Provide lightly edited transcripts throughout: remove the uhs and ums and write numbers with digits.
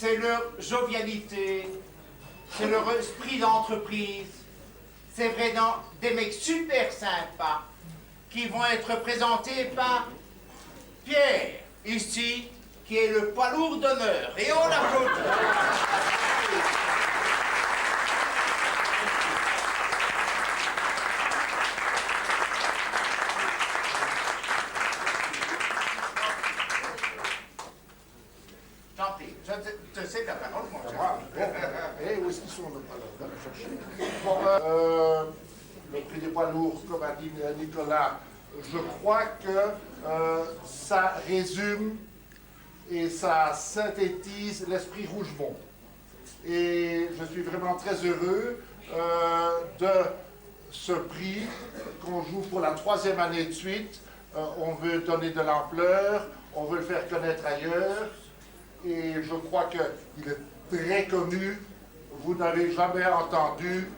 c'est leur jovialité, c'est leur esprit d'entreprise. C'est vraiment des mecs super sympas qui vont être présentés par Pierre, ici, qui est le poids lourd d'honneur. Et on l'applaudit. Tant pis, je te sais ta parole, mon cher. Et où est-ce qu'ils sont, nos poids lourds? Bon, le prix des poids lourds, comme a dit Nicolas, je crois que ça résume et ça synthétise l'esprit Rougemont. Et je suis vraiment très heureux de ce prix qu'on joue pour la 3e année de suite. On veut donner de l'ampleur, on veut le faire connaître ailleurs. Et je crois qu'il est très connu. Vous n'avez jamais entendu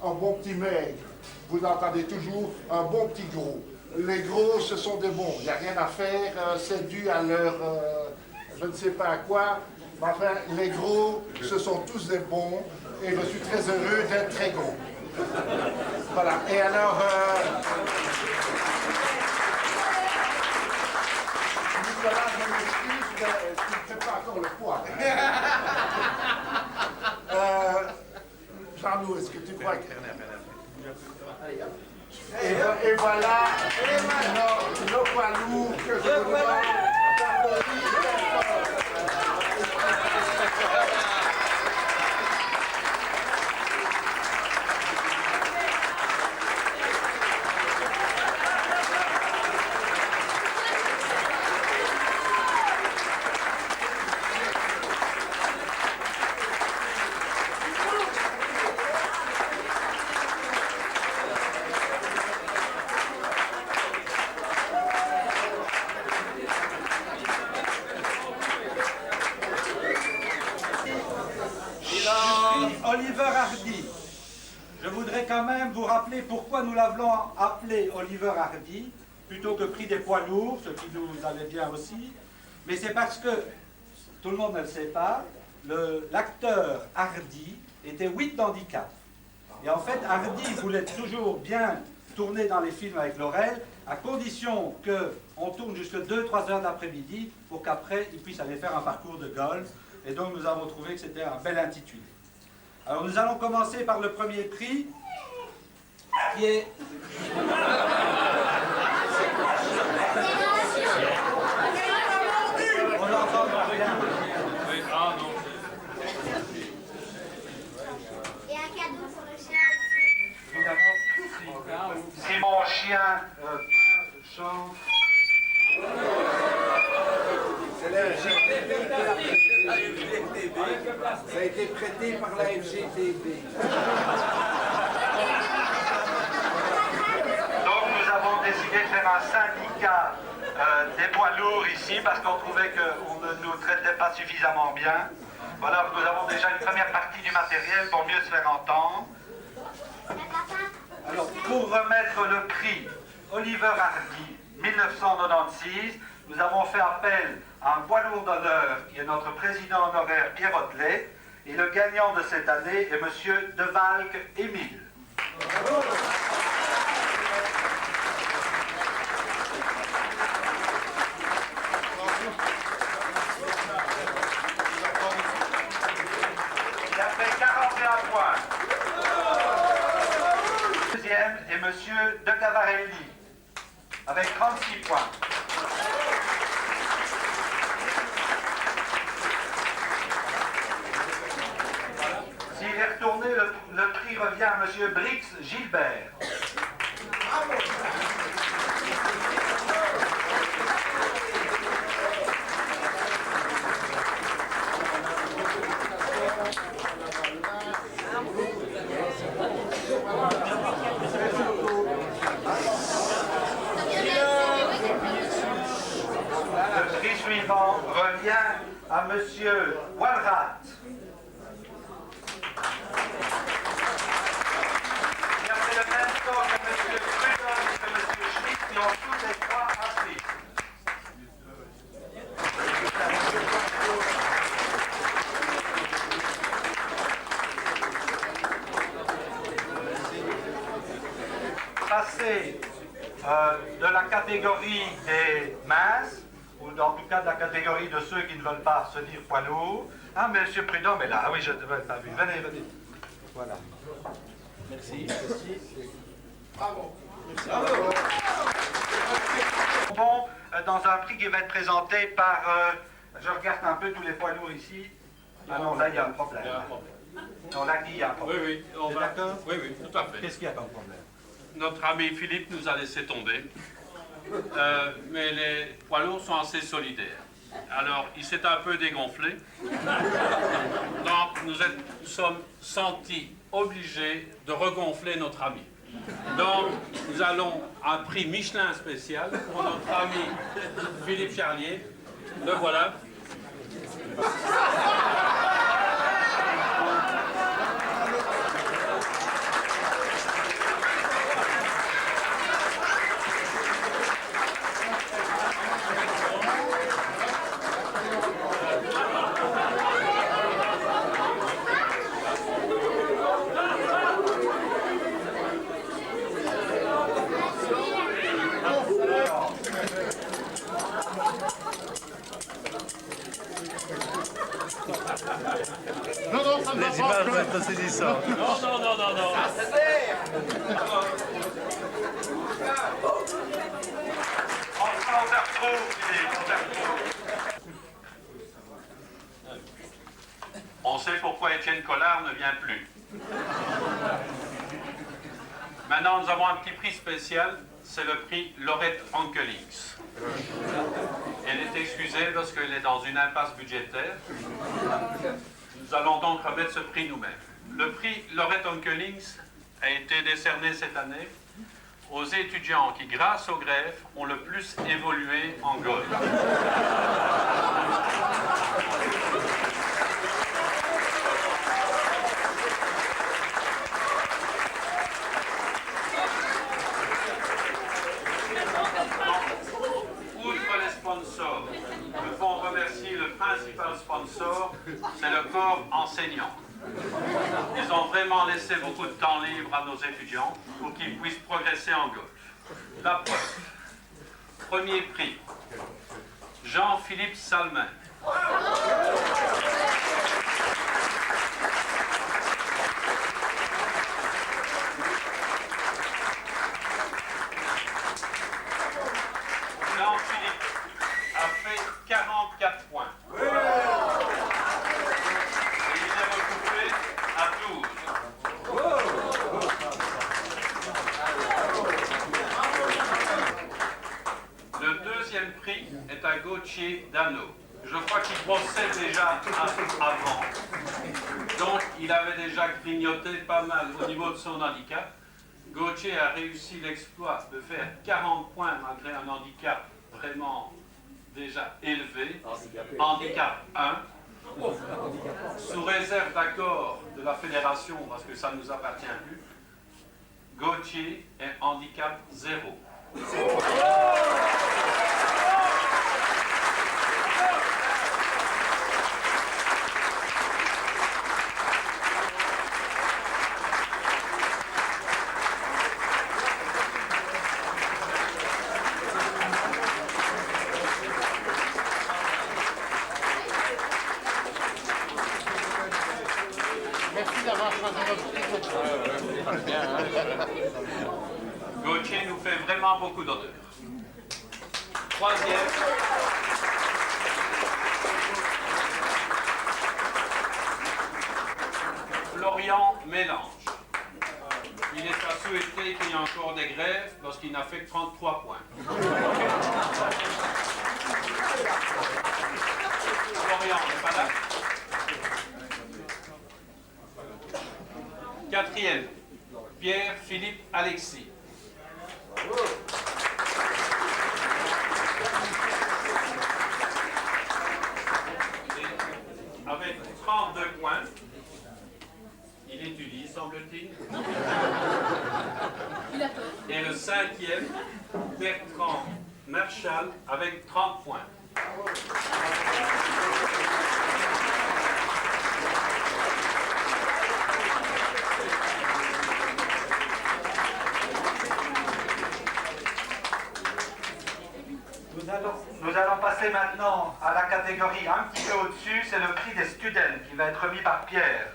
un bon petit maigre. Vous entendez toujours un bon petit gros. Les gros, ce sont des bons. Il n'y a rien à faire. C'est dû à leur... je ne sais pas à quoi. Mais enfin, les gros, ce sont tous des bons. Et je suis très heureux d'être très gros. Voilà. Et alors... Nicolas, je m'excuse, mais tu ne fais pas encore le poids. Jean-Loup, est-ce que tu crois que... Et voilà nos poids lourds que je vous demande d'applaudir très fort. Oliver Hardy. Je voudrais quand même vous rappeler pourquoi nous l'avons appelé Oliver Hardy, plutôt que prix des poids lourds, ce qui nous allait bien aussi. Mais c'est parce que, tout le monde ne le sait pas, l'acteur Hardy était 8 d'handicap. Et en fait, Hardy voulait toujours bien tourner dans les films avec Laurel, à condition qu'on tourne jusqu'à 2-3 heures d'après-midi, pour qu'après, il puisse aller faire un parcours de golf. Et donc, nous avons trouvé que c'était un bel intitulé. Alors, nous allons commencer par le premier prix, qui est... On l'entend bien. Oui, ah non. Et un cadeau pour le chien. Évidemment, si mon chien chante... C'est la FGTB. Ça a été prêté par la FGTB. Donc nous avons décidé de faire un syndicat des poids lourds ici parce qu'on trouvait qu'on ne nous traitait pas suffisamment bien. Voilà, nous avons déjà une première partie du matériel pour mieux se faire entendre. Alors pour remettre le prix Oliver Hardy 1996, nous avons fait appel à un poids lourd d'honneur qui est notre président honoraire Pierre Ottelet, et le gagnant de cette année est monsieur Devalque Émile. Il a fait 41 points. Le deuxième est monsieur De Cavarelli avec 36 points. S'il est retourné, le prix revient à M. Brix Gilbert. Le prix suivant revient à M. Walrat. Il a fait le même score que M. Prudhomme et que M. Schmitt, qui ont tous les trois appris. de la catégorie des minces, ou en tout cas de la catégorie de ceux qui ne veulent pas se dire poids lourd. Ah, monsieur Prudhomme est là. Ah oui, je ne t'avais pas vu. Venez, venez. Voilà. Merci. Merci. Bravo. Bon, dans un prix qui va être présenté par... je regarde un peu tous les poids lourds ici. Ah non, là, il y a un problème. Non, là, il y a un problème. Oui, on va... D'accord? Oui, oui, tout à fait. Qu'est-ce qu'il y a comme problème? Notre ami Philippe nous a laissé tomber, mais les poids lourds sont assez solidaires. Alors, il s'est un peu dégonflé. Donc, nous sommes sentis obligés de regonfler notre ami. Donc, nous allons un prix Michelin spécial pour notre ami Philippe Charlier. Le voilà. Les images vont être saisissantes. Non. On se retrouve, Philippe, on se retrouve. On sait pourquoi Étienne Collard ne vient plus. Maintenant, nous avons un petit prix spécial, c'est le prix Laurette Ankelings. Elle est excusée parce qu'elle est dans une impasse budgétaire. Nous allons donc remettre ce prix nous-mêmes. Le prix Laurette Ankelings a été décerné cette année aux étudiants qui, grâce aux greffes, ont le plus évolué en golf. Outre les sponsors, nous devons remercier le principal sponsor, c'est le corps enseignant. Ils ont vraiment laissé beaucoup de temps libre à nos étudiants pour qu'ils puissent progresser en golf. La preuve. Premier prix, Jean-Philippe Salmin. Jean-Philippe a fait 44 points. Et il est recoupé à 12. Le deuxième prix est à Gauthier Dano. Je crois qu'il bossait déjà avant. Donc il avait déjà grignoté pas mal au niveau de son handicap. Gauthier a réussi l'exploit de faire 40 points malgré un handicap vraiment déjà élevé. Handicap 1. Sous réserve d'accord de la fédération, parce que ça ne nous appartient plus, Gauthier est handicap 0. Merci d'avoir choisi notre prix. Gauthier nous fait vraiment beaucoup d'honneur. Troisième. Florian Mélange. Il est à souhaiter qu'il y ait encore des grèves parce qu'il n'a fait que 33 points. Florian n'est pas là. Quatrième, Pierre-Philippe Alexis. Et avec 32 points, il étudie, semble-t-il. Et le cinquième, Bertrand Marchal, avec 30 points. passer maintenant à la catégorie un petit peu au-dessus, c'est le prix des students qui va être remis par Pierre.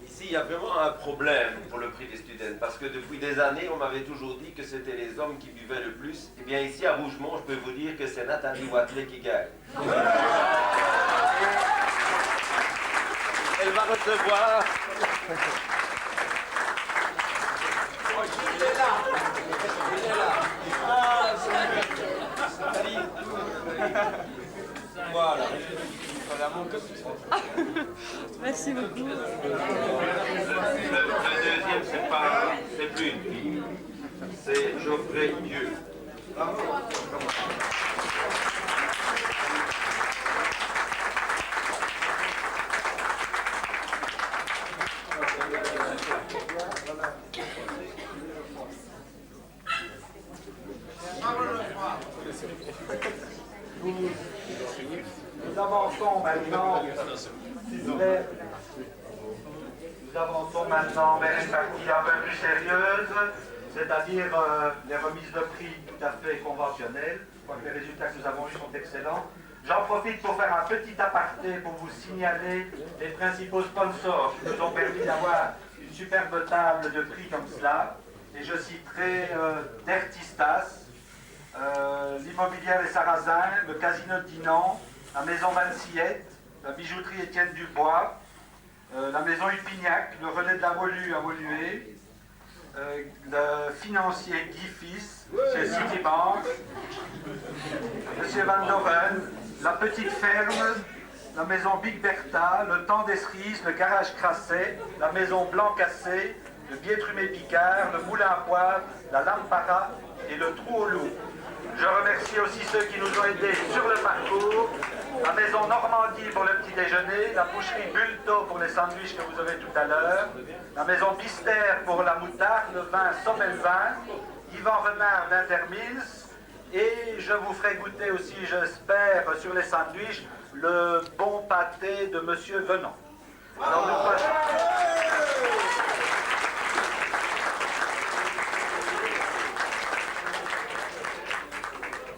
Ici, il y a vraiment un problème pour le prix des students, parce que depuis des années, on m'avait toujours dit que c'était les hommes qui buvaient le plus. Eh bien, ici, à Rougemont, je peux vous dire que c'est Nathalie Watley qui gagne. Elle va recevoir... Il est là. Il est là. Voilà. Merci beaucoup. Le deuxième, c'est plus une fille. C'est Geoffrey Dieu. Nous avançons maintenant, s'il vous plaît. Nous avançons maintenant vers une partie un peu plus sérieuse, c'est-à-dire les remises de prix tout à fait conventionnelles. Je crois que les résultats que nous avons eus sont excellents. J'en profite pour faire un petit aparté pour vous signaler les principaux sponsors qui nous ont permis d'avoir une superbe table de prix comme cela. Et je citerai Dertistas, l'immobilière Les Sarrasins, le casino de Dinan, la maison Vansillette, la bijouterie Étienne Dubois, la maison Upignac, le relais de la Volue à Volué, le financier Guy Fils chez Citibank, M. Van Doren, la petite ferme, la maison Big Bertha, le temps des cerises, le garage Crasset, la maison Blanc-Cassé, le Biétrumé Picard, le moulin à poivre, la Lampara et le trou au loup. Je remercie aussi ceux qui nous ont aidés sur le parcours, la maison Normandie pour le petit déjeuner, la boucherie Bulto pour les sandwichs que vous aurez tout à l'heure, la maison Bister pour la moutarde, le vin Sommelvin, Yvan Renard d'Intermils, et je vous ferai goûter aussi, j'espère, sur les sandwichs, le bon pâté de Monsieur Venant. Alors, nous passons...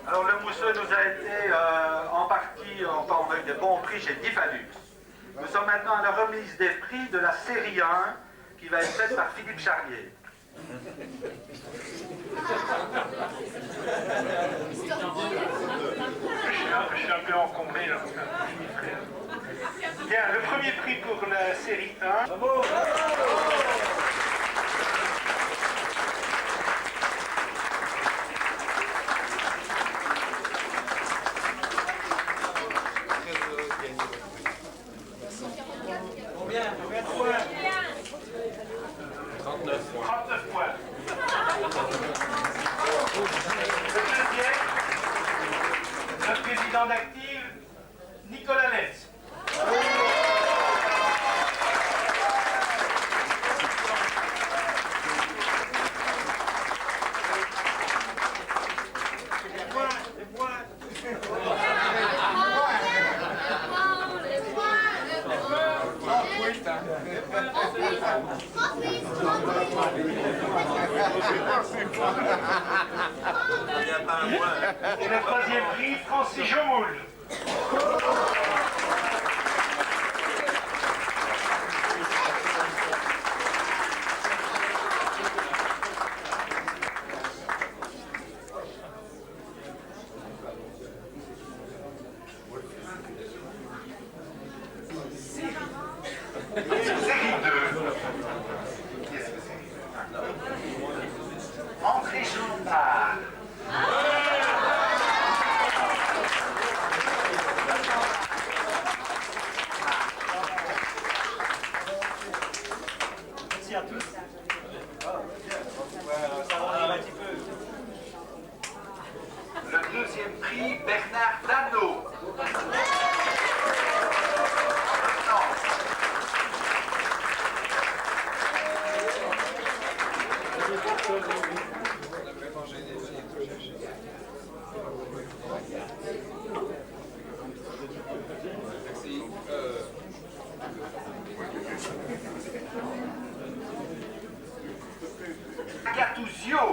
Alors le mousseux nous a été en partie, enfin avec des bons prix chez Diffalux. Nous sommes maintenant à la remise des prix de la série 1 qui va être faite par Philippe Charlier. Je suis un peu encombré là. Bien, le premier prix pour la série 1. Bravo. Combien de points? 39 points. 39 points. Le deuxième, le président d'Active, Nicolas Letz. Et le troisième prix, Francis Jomoul. Série 2. Qu'est-ce que c'est? André Chantard. Merci à tous. Le deuxième prix, Bernard Dano. Gattuso.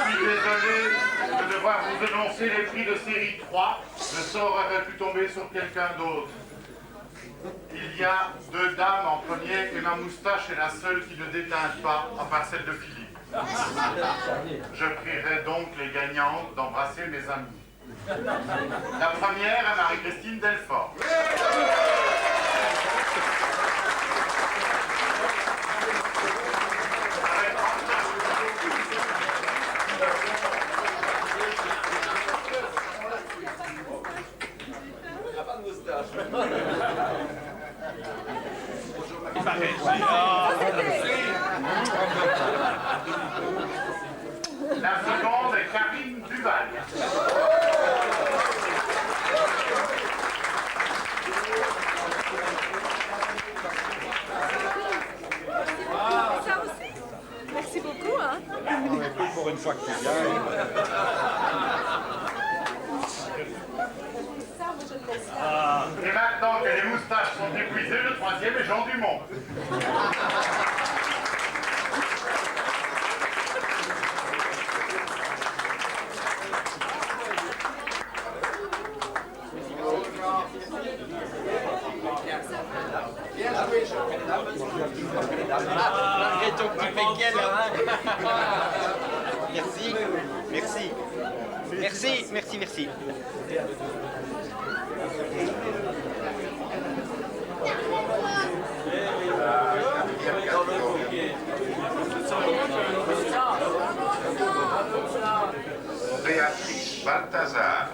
suis désolé de devoir vous annoncer les prix de série 3. Le sort aurait pu tomber sur quelqu'un d'autre. Il y a 2 dames en premier et ma moustache est la seule qui ne déteinte pas, à part celle de Philippe. Je prierai donc les gagnantes d'embrasser mes amis. La première est Marie-Christine Delfort. La seconde est Karine Duval. Merci beaucoup. Hein. Pour une fois que tu gagnes. Et maintenant que les moustaches sont épuisées, le troisième est Jean Dumont. Merci. Béatrice Balthazar.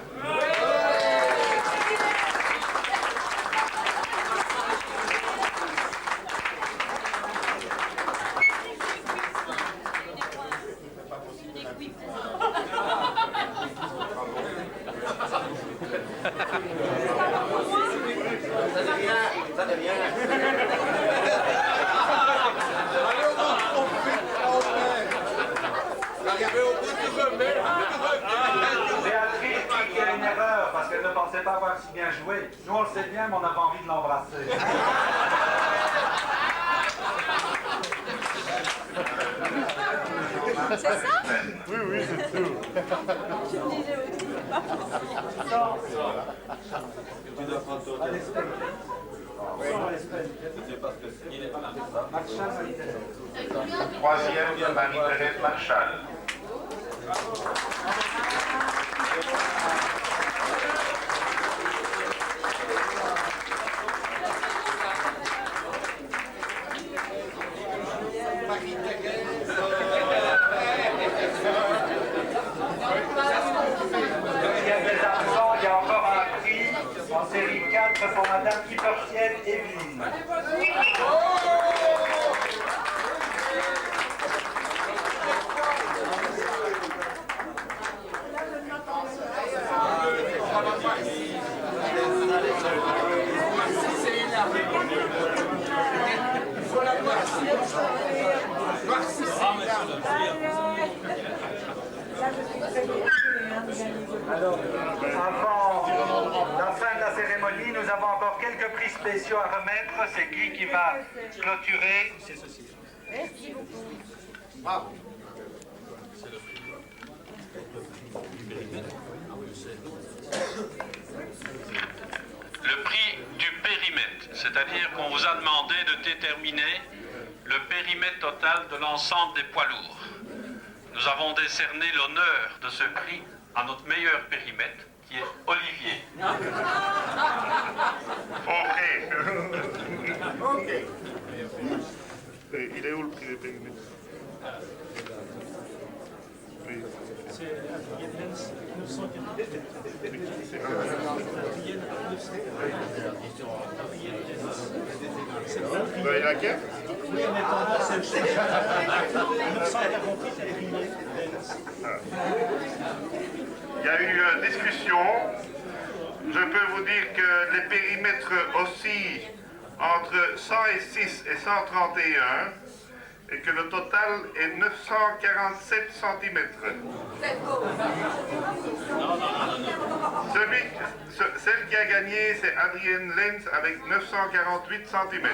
Béatrice dit qu'il y a une erreur parce qu'elle ne pensait pas avoir si bien joué. Nous on le sait bien, mais on n'a pas envie de l'embrasser. C'est ça? Oui, c'est tout. Je me disais aussi. Troisième, Marie-Thérèse Marchal. Il y a des absents, il y a encore un prix en série 4 pour Madame Hypertienne Evelyne. Alors, avant la fin de la cérémonie, nous avons encore quelques prix spéciaux à remettre. C'est Guy qui va clôturer. Merci beaucoup. Bravo. Le prix du périmètre, c'est-à-dire qu'on vous a demandé de déterminer le périmètre total de l'ensemble des poids lourds. Nous avons décerné l'honneur de ce prix à notre meilleur périmètre, qui est Olivier. Ok. Il est où le prix des périmètres? Vous avez la carte? Oui, mais pendant cette chose, 948 périmètres. Il y a eu discussion. Je peux vous dire que les périmètres oscillent entre 106 et 131. et que le total est 947 cm. Celle qui a gagné, c'est Adrienne Lenz avec 948 cm.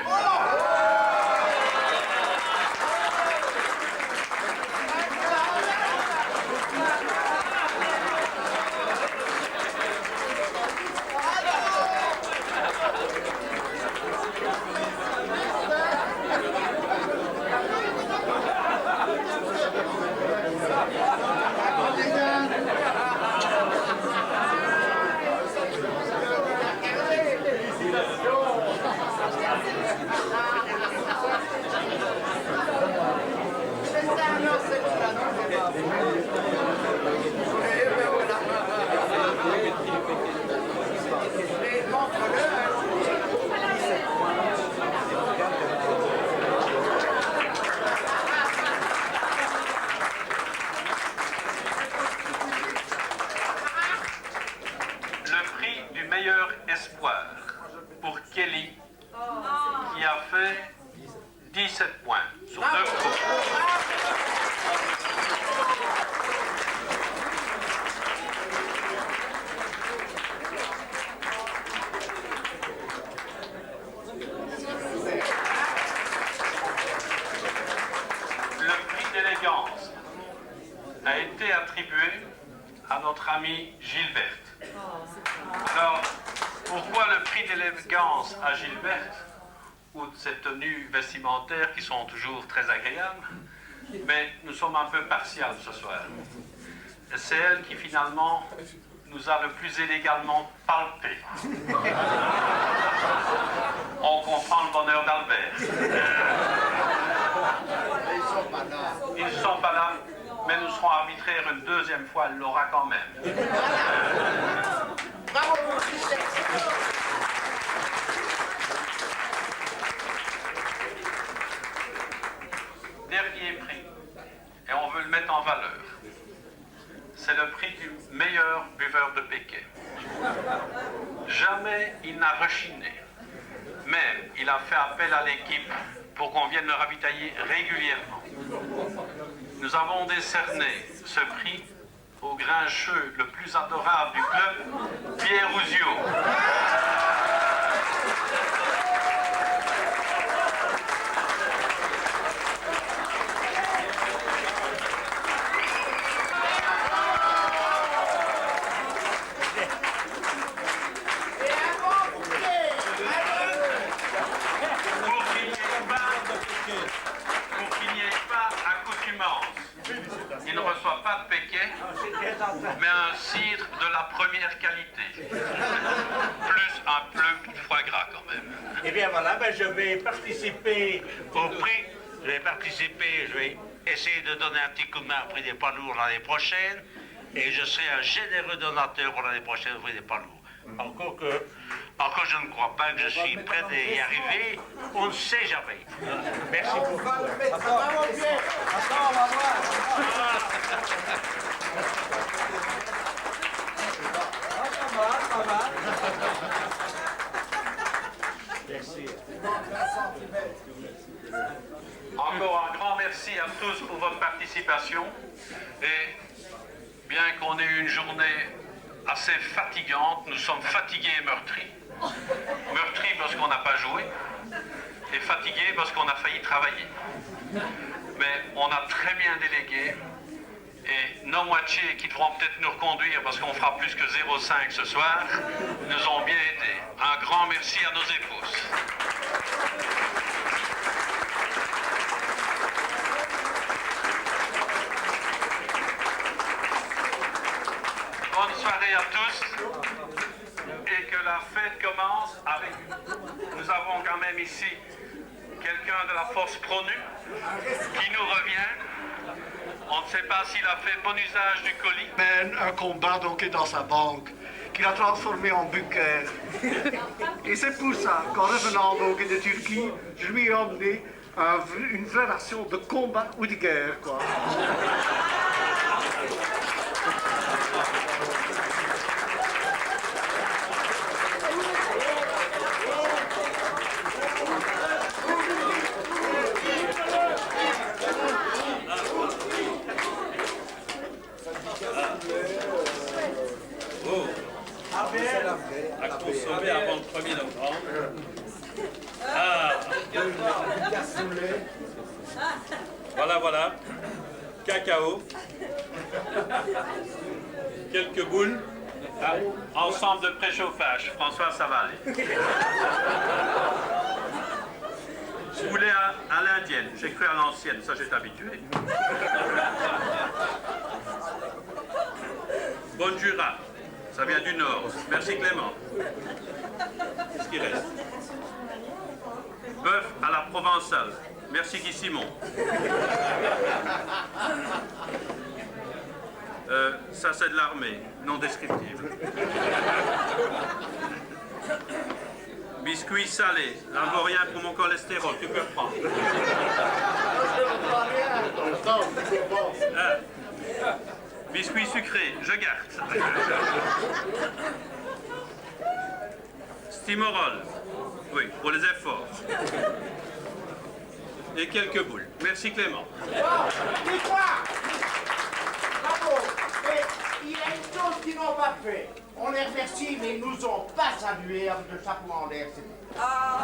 Espoir pour Kelly qui a fait 17 points sur 2 groupes. Le prix d'élégance a été attribué à notre amie Gilberte. Alors, pourquoi le prix d'élégance à Gilberte, outre ces tenues vestimentaires qui sont toujours très agréables, mais nous sommes un peu partials ce soir. C'est elle qui finalement nous a le plus élégamment palpé. On comprend le bonheur d'Albert. Ils ne sont pas là, mais nous serons arbitraires une deuxième fois, elle l'aura quand même. Bravo. Dernier prix, et on veut le mettre en valeur. C'est le prix du meilleur buveur de Pékin. Jamais il n'a rechiné. Même il a fait appel à l'équipe pour qu'on vienne le ravitailler régulièrement. Nous avons décerné ce prix au grincheux le plus adorable du club, Pierre Ouzio. Pour qu'il n'y ait pas accoutumance. Il ne reçoit pas de péquet, mais un cidre de la première qualité. Plus un peu de foie gras quand même. Eh bien voilà, ben je vais participer au prix. Je vais essayer de donner un petit coup de main au prix des poids lourds l'année prochaine. Et je serai un généreux donateur pour l'année prochaine au prix des poids lourds. Encore je ne crois pas que je suis prêt d'y arriver. On ne sait jamais. Merci beaucoup. Bravo Pierre. Attends, on va voir. Pas mal. Merci. Encore un grand merci à tous pour votre participation. Et bien qu'on ait eu une journée assez fatigante, nous sommes fatigués et meurtris. Meurtris parce qu'on n'a pas joué et fatigués parce qu'on a failli travailler. Mais on a très bien délégué et nos moitiés qui devront peut-être nous reconduire parce qu'on fera plus que 0,5 ce soir, nous ont bien aidés. Un grand merci à nos épouses. Bonne soirée à tous et que la fête commence avec... Nous avons quand même ici quelqu'un de la force Pronu qui nous revient. On ne sait pas s'il a fait bon usage du colis. Mène un combat donc dans sa banque qu'il a transformé en bunker. Et c'est pour ça qu'en revenant donc de Turquie, je lui ai emmené une vraie ration de combat ou de guerre, quoi. Voilà, voilà. Cacao. Quelques boules. Ah, ensemble de préchauffage. François, ça va aller. Vous voulez à l'indienne, j'ai cru à l'ancienne, ça j'ai habitué. Bonjura, ça vient du nord. Merci Clément. Qu'est-ce qui reste? Bœuf à la provençale. Merci Guy Simon. Ça c'est de l'armée, non descriptive. Biscuit salé, ça ne vaut rien pour mon cholestérol, tu peux reprendre. Biscuit sucré, je garde. Stimorol, oui, pour les efforts. Et quelques boules. Merci Clément. Bon, dis-toi. Bravo. Mais il y a une chose qu'ils n'ont pas fait. On les remercie, mais ils nous ont pas salués avec le chapeau en l'air. Ah,